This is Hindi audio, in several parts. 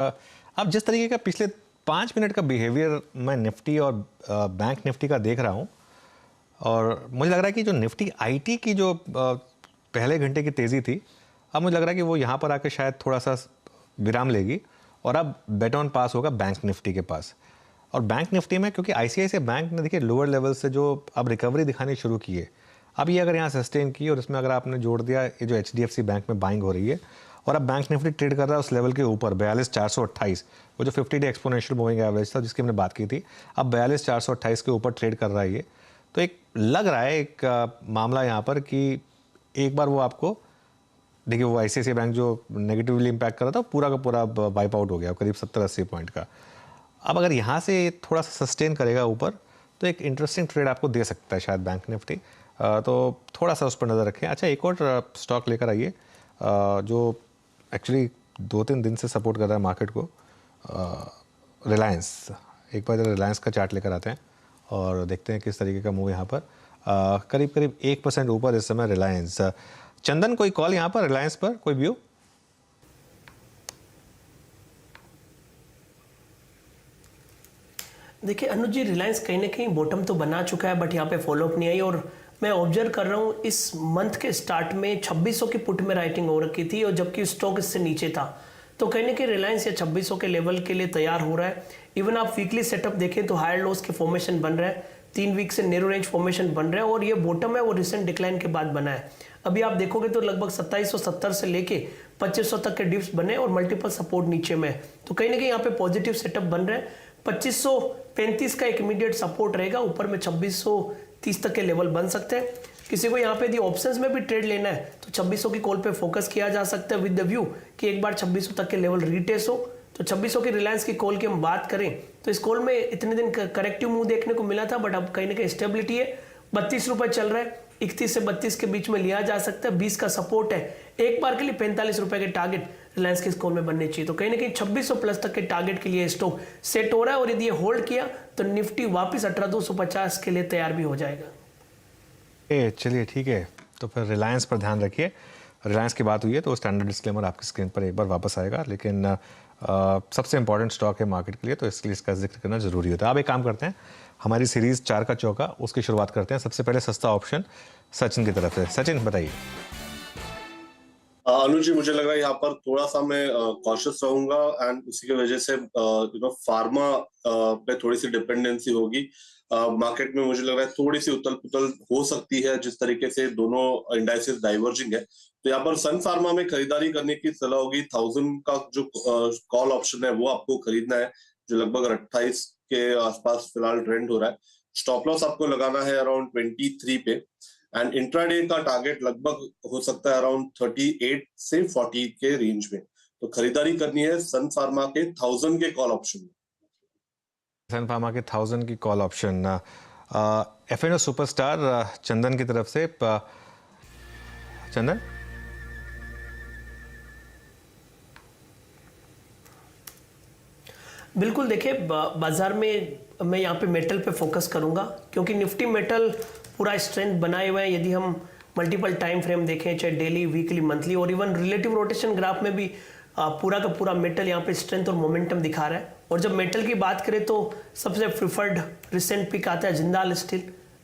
अब जिस तरीके का पिछले 5 मिनट का बिहेवियर मैं निफ्टी और बैंक निफ्टी का देख रहा हूँ, और मुझे लग रहा है कि जो निफ्टी आईटी की जो पहले घंटे की तेज़ी थी, अब मुझे लग रहा है कि वो यहाँ पर आके शायद थोड़ा सा विराम लेगी और अब बेट ऑन पास होगा बैंक निफ्टी के पास। और बैंक निफ्टी में क्योंकि आईसीआईसीआई बैंक ने देखिए लोअर लेवल से जो अब रिकवरी दिखानी शुरू की है, अब ये अगर यहाँ सस्टेन की और इसमें अगर आपने जोड़ दिया ये जो एचडीएफसी बैंक में बाइंग हो रही है और अब बैंक निफ्टी ट्रेड कर रहा है उस लेवल के ऊपर 42,428, वो जो 50 डे एक्सपोनेंशियल मूविंग एवरेज था जिसकी हमने बात की थी, अब 42,428 के ऊपर ट्रेड कर रहा है ये। तो एक लग रहा है एक मामला यहाँ पर कि एक बार वो आपको देखिए वो आईसीआईसीआई बैंक जो नेगेटिवली इम्पैक्ट कर रहा था पूरा का पूरा वाइप आउट हो गया करीब 70-80 पॉइंट का। अब अगर यहाँ से थोड़ा सा सस्टेन करेगा ऊपर तो एक इंटरेस्टिंग ट्रेड आपको दे सकता है शायद बैंक निफ्टी, तो थोड़ा सा उस पर नज़र रखें। अच्छा, एक और स्टॉक लेकर आइए जो एक्चुअली 2-3 दिन से सपोर्ट कर रहा है मार्केट को, रिलायंस। एक बार रिलायंस का चार्ट लेकर आते हैं और देखते हैं किस तरीके का मूव यहाँ पर। करीब करीब 1% ऊपर इस समय रिलायंस। चंदन, कोई कॉल यहाँ पर रिलायंस पर, कोई व्यू? देखिए अनुज जी, रिलायंस कहीं ना कहीं बॉटम तो बना चुका है बट यहाँ पे फॉलोअप नहीं आई, और मैं ऑब्जर्व कर रहा हूँ इस मंथ के स्टार्ट में 2600 की पुट में राइटिंग हो रखी थी और जबकि स्टॉक इससे नीचे था, तो कहीं ना कहीं रिलायंस या 2600 के लेवल के लिए तैयार हो रहा है। इवन आप वीकली सेटअप देखें तो हायर लोस के फॉर्मेशन बन रहा है, 3 वीक से नैरो रेंज फॉर्मेशन बन रहा है और ये बॉटम है वो रिसेंट डिक्लाइन के बाद बना है। अभी आप देखोगे तो लगभग 2770 से लेके 2500 तक के डिप्स बने और मल्टीपल सपोर्ट नीचे में है, तो कहीं ना कहीं यहाँ पे पॉजिटिव सेटअप बन रहा है। 2535 का एक इमीडिएट सपोर्ट रहेगा, ऊपर में 2630 तक के लेवल बन सकते हैं। किसी को यहाँ पे यदि ऑप्शंस में भी ट्रेड लेना है तो 2600 की कॉल पे फोकस किया जा सकता है विद द व्यू कि एक बार 2600 तक के लेवल रीटेस्ट हो। तो 2600 की रिलायंस की कॉल की हम बात करें तो इस कॉल में इतने दिन करेक्टिव मूव देखने को मिला था बट अब कहीं ना कहीं स्टेबिलिटी है। 32 रुपए चल रहा है, 31 से 32 के बीच में लिया जा सकता है, 20 का सपोर्ट है, एक बार के लिए 45 रुपए के टारगेट रिलायंस के स्कोर में बनने चाहिए। तो कहीं ना कहीं 2600 प्लस तक के टारगेट के लिए स्टॉक सेट हो रहा है और यदि ये होल्ड किया तो निफ्टी वापस 18,250 के लिए तैयार भी हो जाएगा। चलिए ठीक है, तो फिर रिलायंस पर ध्यान रखिए। रिलायंस की बात हुई है तो स्टैंडर्ड डिस्क्लेमर आपकी स्क्रीन पर एक बार वापस आएगा, लेकिन सबसे इंपॉर्टेंट स्टॉक है मार्केट के लिए तो इसलिए इसका जिक्र करना जरूरी होता है। अब एक काम करते हैं, हमारी सीरीज 4 का चौका उसकी शुरुआत करते हैं। सबसे पहले सस्ता ऑप्शन सचिन की तरफ से। सचिन बताइए। अनुज जी, मुझे लग रहा है यहाँ पर थोड़ा सा मैं कॉशियस रहूंगा एंड उसी की वजह से फार्मा पे थोड़ी सी डिपेंडेंसी होगी मार्केट में। मुझे लग रहा है थोड़ी सी उथल पुथल हो सकती है जिस तरीके से दोनों इंडाइसेस डाइवर्जिंग है। तो यहाँ पर सन फार्मा में खरीदारी करने की सलाह होगी। 1000 का जो कॉल ऑप्शन है वो आपको खरीदना है, जो लगभग 28 के आसपास फिलहाल ट्रेंड हो रहा है। स्टॉप लॉस आपको लगाना है अराउंड 23 पे एंड इंट्राडे का टारगेट लगभग हो सकता है अराउंड 38 से 40 के रेंज में। तो खरीदारी करनी है सन फार्मा के 1000 के कॉल ऑप्शन में। सन फार्मा के 1000 की कॉल ऑप्शन। एफएनओ सुपरस्टार चंदन की तरफ से। चंदन, बिल्कुल, देखिए बाजार में मैं यहाँ पे मेटल पे फोकस करूंगा क्योंकि निफ्टी मेटल पूरा स्ट्रेंथ बनाए हुए हैं। यदि हम मल्टीपल टाइम फ्रेम देखें, चाहे डेली, वीकली, मंथली और इवन रिलेटिव रोटेशन ग्राफ में भी पूरा का पूरा मेटल यहाँ पे स्ट्रेंथ और मोमेंटम दिखा रहा है। और जब मेटल की बात करें तो सबसे प्रिफर्ड रिसेंट पिक आता है जिंदाल स्टील।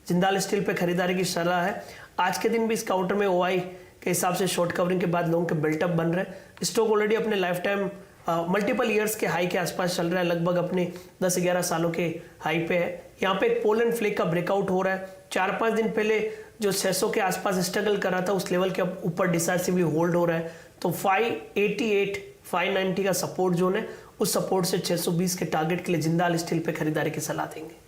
जिंदाल स्टील पे खरीदारी की सलाह है। आज के दिन भी इस काउंटर में ओआई के हिसाब से शॉर्ट कवरिंग के बाद लोगों के बिल्टअप बन रहे हैं। स्टॉक ऑलरेडी अपने लाइफ टाइम मल्टीपल ईयर्स के हाई के आसपास चल रहा है, लगभग अपने 10-11 सालों के हाई पे है। यहाँ पे एक पोल एंड फ्लेक का ब्रेकआउट हो रहा है। 4-5 दिन पहले जो 600 के आसपास स्ट्रगल कर रहा था उस लेवल के ऊपर डिसाइसिवली होल्ड हो रहा है। तो 588 590 का सपोर्ट जोन है, उस सपोर्ट से 620 के टारगेट के लिए जिंदाल स्टील पे खरीदारी की सलाह देंगे।